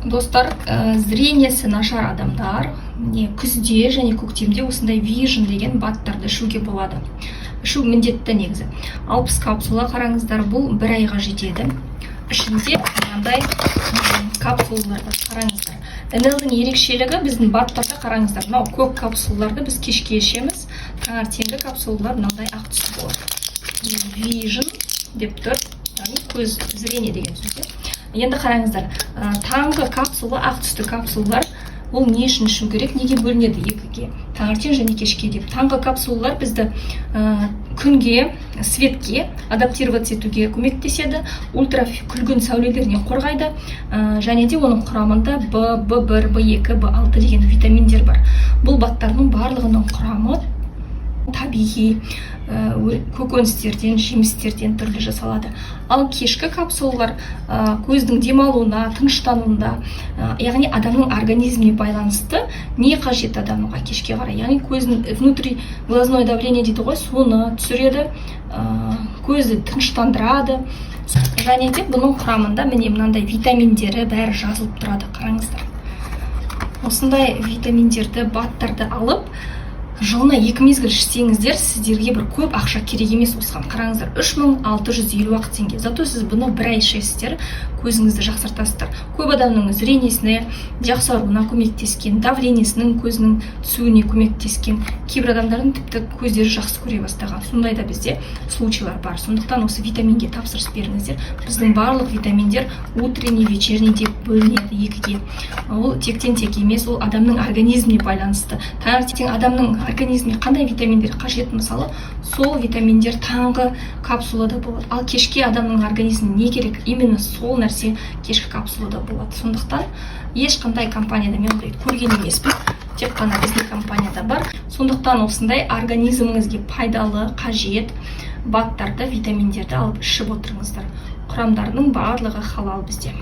Достар, зрениесі нашар адамдар күзде және көктемде осындай вижн деген баттарды ішуге болады. Ішу міндетті негізі. 60 капсула қараңыздар, бұл 1 айға жетеді. Ішінде мынандай капсулалар бар, қараңыздар. НЛ-дің ерекшелігі біздің баттарда қараңыздар. Мынау көк капсулаларды біз кешке ішеміз. Таңертеңгі капсулалар мынандай ақ түсті болады. Вижн деп тұр, яғни көз, зрение деген сөз. Енді қараңыздар, таңғы капсула, ақ түсті капсулалар, бұл не үшін ішу керек, неге бөлінеді екіге, таңертең және кешке деп. Таңғы капсулалар бізді күнге, светке адаптироваться етуге көмектеседі, ультрафүлгін сәулелерінен қорғайды, және де оның құрамында B1, B2, B6 деген витаминдер бар. Бұл баттардың барлығының құрамы табиғи көкөністерден, жемістерден түрлі жасалады. Ал кешкі капсулалар көздің демалуына, тыныштануында, яғни адамның организміне байланысты не қажет адамға кешке қарай. Яғни көздің внутри глазное давление дейді ғой, соны түсіреді, көзді тыныштандырады. Және де бұның құрамында міне мынандай витаминдері бәрі жазылып тұрады, қараңыздар. Осындай витаминдерді, баттарды алып, жылына 2 мезгіл ішсеңіздер, сіздерге бір көп ақша керек емес. Осыған қараңыздар, 3650 теңге. Зато сіз бұны 1 ай ішесіздер, көзіңізді жақсартасыздар. Көп адамның зрениесіне жақсаруына көмектескен, давлениесінің көзінің түсуіне көмектескен, кейбір адамдардың тіпті көздері жақсы көре бастаған. Сондай да бізде случайлар бар. Сондықтан осы витаминге тапсырыс беріңіздер. Біздің барлық витаминдер утренний, вечерний деп бөлінеді екіге. Ол тектен тек емес, ол адамның организміне байланысты. Таңертең адамның организміне қандай витаминдер қажет, мысалы, сол витаминдер таңғы капсулада болады. Ал кешке адамның организміне не керек, именно сол нәрсе кешкі капсулада болады. Сондықтан ешқандай компанияда мен көрген емеспін, тек қана біздің компанияда бар. Сондықтан осындай организміңізге пайдалы, қажет баттарды, витаминдерді алып ішіп отырыңыздар. Құрамдарының барлығы халал бізде.